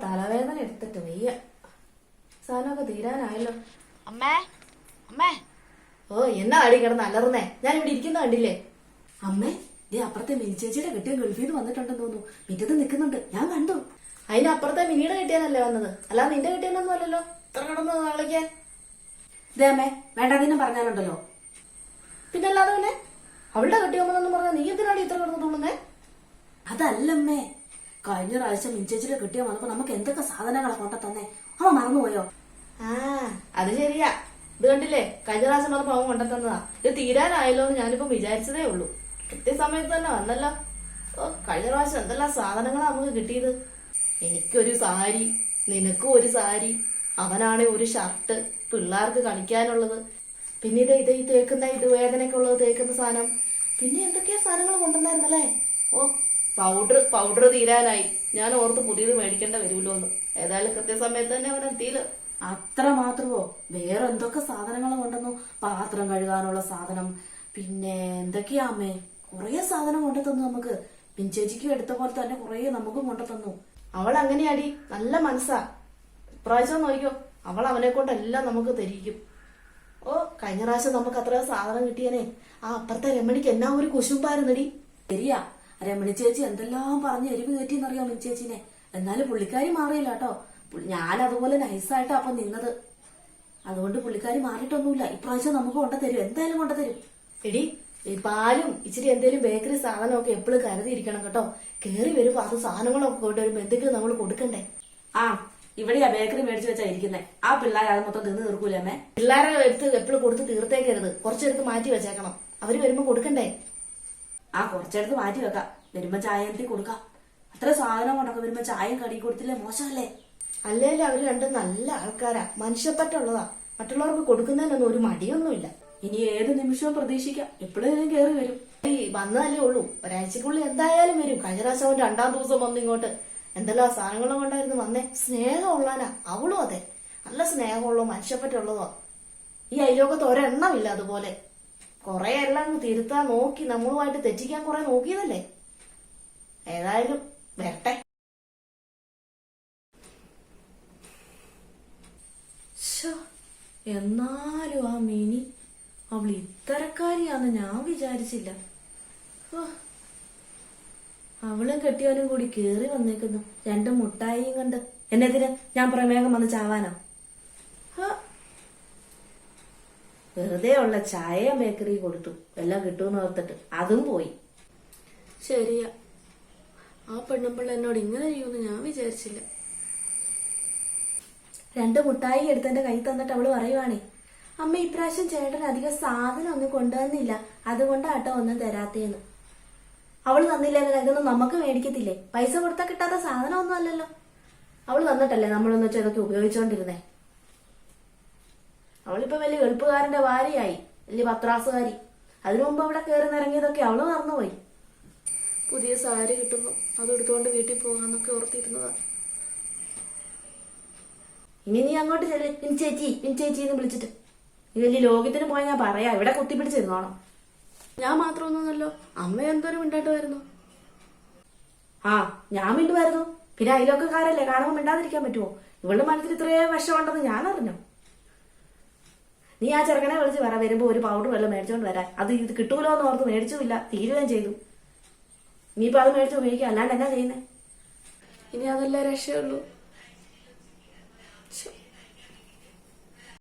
തലവേദന എടുത്തിട്ട് വയ്യ. സാധനമൊക്കെ തീരാനായല്ലോ. അമ്മേ അമ്മേ. ഓ എന്നാ അടി കിടന്ന് അലറുന്നേ? ഞാൻ ഇവിടെ ഇരിക്കുന്ന കണ്ടില്ലേ? അമ്മേ, ദേ അപ്പുറത്തെ മിനിച്ചേച്ചിയുടെ കെട്ടിയ ഗൾഫിൽ നിന്ന് വന്നിട്ടുണ്ടെന്ന് തോന്നുന്നു. മിറ്റത്ത് നിൽക്കുന്നുണ്ട്, ഞാൻ കണ്ടു. അതിനപ്പുറത്തെ മിനിയുടെ കെട്ടിയാനല്ലേ വന്നത്, അല്ലാതെ നിന്റെ കെട്ടിയാനൊന്നും അല്ലല്ലോ ഇത്ര കിടന്ന് കളിക്കാൻ. ദേ അമ്മേ, വേണ്ടാതിനും പറഞ്ഞാലുണ്ടല്ലോ. പിന്നല്ലാതെ പിന്നെ അവളുടെ കെട്ടിയോമെന്നൊന്നും പറഞ്ഞാൽ നീ എന്തിനാണ് ഇത്ര കിടന്ന് തോന്നുന്നേ? അതല്ലമ്മേ, കഴിഞ്ഞ പ്രാവശ്യം മിനിച്ചേച്ചിയുടെ കെട്ടിയ വന്നപ്പോ നമുക്ക് എന്തൊക്കെ സാധനങ്ങളെ കൊണ്ട തന്നെ, അവൻ മറന്നുപോയോ? ആ അത് ശരിയാ. ഇത് കണ്ടില്ലേ, കഴിഞ്ഞ പ്രാവശ്യം പറഞ്ഞപ്പോ അവൻ കൊണ്ടെത്തന്നതാ. ഇത് തീരാനായല്ലോ എന്ന് ഞാനിപ്പോ വിചാരിച്ചതേ ഉള്ളൂ. കൃത്യസമയത്ത് തന്നെ വന്നല്ലോ. ഓ, കഴിഞ്ഞ പ്രാവശ്യം എന്തെല്ലാം സാധനങ്ങളാ നമുക്ക് കിട്ടിയത്. എനിക്കൊരു സാരി, നിനക്കും ഒരു സാരി, അവനാണെ ഒരു ഷർട്ട്, പിള്ളേർക്ക് കളിക്കാനുള്ളത്, പിന്നെ ഇത് ഈ തേക്കുന്ന ഇത് വേദനയ്ക്കുള്ളത് തേക്കുന്ന സാധനം, പിന്നെ എന്തൊക്കെയാ സാധനങ്ങൾ കൊണ്ടുവന്നായിരുന്നല്ലേ. ഓ, പൗഡർ തീരാനായി. ഞാൻ ഓർത്ത് പുതിയത് മേടിക്കേണ്ട വരുമല്ലോ എന്ന്. ഏതായാലും കൃത്യസമയത്ത് തന്നെ അവൻ എത്തിയില്ല. അത്ര മാത്രമോ, വേറെ എന്തൊക്കെ സാധനങ്ങൾ കൊണ്ടുവന്നു. പാത്രം കഴുകാനുള്ള സാധനം, പിന്നെ എന്തൊക്കെയാ അമ്മേ, കുറെ സാധനം കൊണ്ടു തന്നു നമുക്ക്. പിഞ്ചേച്ചിക്ക് എടുത്ത പോലെ തന്നെ കുറെ നമുക്കും കൊണ്ടു തന്നു. അവൾ അങ്ങനെയാടി, നല്ല മനസ്സാ. ഇപ്രാവശ്യം നോക്കിയോ, അവൾ അവനെ കൊണ്ടെല്ലാം നമുക്ക് തരിക്കും. ഓ, കഴിഞ്ഞ പ്രാവശ്യം നമുക്ക് അത്ര സാധനം കിട്ടിയനെ. ആ അപ്പുറത്തെ രമണിക്ക് എന്നാ ഒരു കുശുമ്പായിരുന്നടി. ശരിയാ, രമണി ചേച്ചി എന്തെല്ലാം പറഞ്ഞ് എരിവ് കയറ്റിന്നറിയോ മിനിച്ചേച്ചിനെ. എന്നാലും പുള്ളിക്കാരി മാറിയില്ല കേട്ടോ. ഞാൻ അതുപോലെ നൈസായിട്ടാ അപ്പൊ നിന്നത്. അതുകൊണ്ട് പുള്ളിക്കാരി മാറിയിട്ടൊന്നുമില്ല. ഇപ്രാവശ്യം നമുക്ക് കൊണ്ടുതരും, എന്തായാലും കൊണ്ടുതരും. എടി, ഈ പാലും ഇച്ചിരി എന്തേലും ബേക്കറി സാധനമൊക്കെ എപ്പോഴും കരുതിയിരിക്കണം കേട്ടോ. കേറി വരുമ്പോ അത് സാധനങ്ങളൊക്കെ കൊണ്ടുവരുമ്പോ എന്തെങ്കിലും നമ്മൾ കൊടുക്കണ്ടേ? ആ, ഇവിടെയാ ബേക്കറി മേടിച്ചു വെച്ചാ ഇരിക്കുന്നേ. ആ പിള്ളേർ അത് മൊത്തം തിന്ന് തീർക്കൂലേ അമ്മേ? പിള്ളേരെ എടുത്ത് എപ്പോഴും കൊടുത്ത് തീർത്തേക്കരുത്, കുറച്ചെടുത്ത് മാറ്റി വെച്ചേക്കണം. അവര് വരുമ്പോ കൊടുക്കണ്ടേ? ആ, കുറച്ചെടുത്ത് മാറ്റി വെക്കാം. വരുമ്പോ ചായ എന്തി കൊടുക്കാം. അത്ര സാധനം കൊണ്ടൊക്കെ വരുമ്പോ ചായയും കടി കൊടുത്തില്ലേ, മോശമല്ലേ? അല്ലേലും അവര് രണ്ടും നല്ല ആൾക്കാരാ, മനുഷ്യപ്പറ്റുള്ളതാ. മറ്റുള്ളവർക്ക് കൊടുക്കുന്നതിനൊന്നും ഒരു മടിയൊന്നുമില്ല. ഇനി ഏത് നിമിഷവും പ്രതീക്ഷിക്കാം, എപ്പോഴും കയറി വരും. വന്നതല്ലേ ഉള്ളൂ, ഒരാഴ്ചക്കുള്ളിൽ എന്തായാലും വരും. കഴിഞ്ഞ പ്രാവശ്യം അവൻ 2-ാം ദിവസം വന്നു ഇങ്ങോട്ട്. എന്തെല്ലാം സാധനങ്ങളും കൊണ്ടായിരുന്നു വന്നേ. സ്നേഹമുള്ളാനാ അവളും. അതെ, നല്ല സ്നേഹമുള്ളോ മനുഷ്യപ്പറ്റുള്ളതോ. ഈ അയലോകത്ത് ഒരെണ്ണമില്ല അതുപോലെ. കൊറേ എല്ലാം തിരുത്താൻ നോക്കി, നമ്മളുമായിട്ട് തെറ്റിക്കാൻ കുറെ നോക്കിയതല്ലേ. ഏതായാലും വരട്ടെ. എന്നാലും ആ മിനി അവൾ ഇത്തരക്കാരിയാന്ന് ഞാൻ വിചാരിച്ചില്ല. അവളും കെട്ടിയവനും കൂടി കേറി വന്നേക്കുന്നു, 2 മുട്ടായിയും കണ്ട്. എന്നതിന് ഞാൻ പ്രമേഹം വന്ന് ചാവാനോ? വെറുതെ ഉള്ള ചായ ബേക്കറി കൊടുത്തു, എല്ലാം കിട്ടുമെന്ന് ഓർത്തിട്ട് അതും പോയി. ശരിയാ, ആ പെണ്ണുമ്പിള്ള എന്നോട് ഇങ്ങനെ ചെയ്യുമെന്ന് ഞാൻ വിചാരിച്ചില്ല. 2 മുട്ടായി എടുത്തെന്റെ കൈ തന്നിട്ട് അവള് പറയുവാണേ, അമ്മ ഇപ്രാവശ്യം ചേട്ടൻ അധികം സാധനം ഒന്നും കൊണ്ടുവന്നില്ല, അതുകൊണ്ടാട്ടോ ഒന്നും തരാത്തേന്ന്. അവള് തന്നില്ലെന്നല്ല, ഇതൊന്നും നമുക്ക് മേടിക്കത്തില്ലേ? പൈസ കൊടുത്താൽ കിട്ടാത്ത സാധനം ഒന്നും അല്ലല്ലോ. അവള് തന്നിട്ടല്ലേ നമ്മളൊന്ന് വെച്ചാൽ ഇതൊക്കെ ഉപയോഗിച്ചോണ്ടിരുന്നേ. അവളിപ്പോ വലിയ എളുപ്പുകാരന്റെ ഭാര്യയായി, വലിയ പത്രാസുകാരി. അതിനു മുമ്പ് അവിടെ കയറി നിറങ്ങിയതൊക്കെ അവള് മറന്നുപോയി. പുതിയ സാരി കിട്ടുമ്പോ അത് എടുത്തുകൊണ്ട് വീട്ടിൽ പോകാന്നൊക്കെ ഓർത്തിരുന്നതാ. ഇനി നീ അങ്ങോട്ട് ചെല്ല്, പിൻചേച്ചി എന്ന് വിളിച്ചിട്ട്. നീ വലിയ ലോകത്തിന് പോയാൽ ഞാൻ പറയാ, ഇവിടെ കുത്തിപ്പിടിച്ചിരുന്നോണം. ഞാൻ മാത്രമൊന്നുമല്ലോ, അമ്മ എന്തോരം മിണ്ടാട്ടുമായിരുന്നു. ആ, ഞാൻ മിണ്ടുമായിരുന്നു. പിന്നെ അയലോക്കക്കാരല്ലേ, കാണുമ്പോൾ മിണ്ടാതിരിക്കാൻ പറ്റുമോ? ഇവളുടെ മനസ്സിൽ ഇത്രയും വിഷമുണ്ടെന്ന് ഞാൻ അറിഞ്ഞു. നീ ആ ചെറുക്കനെ വിളിച്ച് പറ, വരുമ്പോ ഒരു പൗഡർ വല്ലതും മേടിച്ചോണ്ട് വരാൻ. അത് ഇത് കിട്ടൂലോ എന്ന് ഓർത്ത് മേടിച്ചുമില്ല, തീരുകയും ചെയ്തു. ഇനിയിപ്പോ അത് മേടിച്ച് ഉപയോഗിക്കാം, അല്ലാണ്ട് എന്നാ ചെയ്യുന്നേ? ഇനി അതല്ലേ രക്ഷയുള്ളൂ.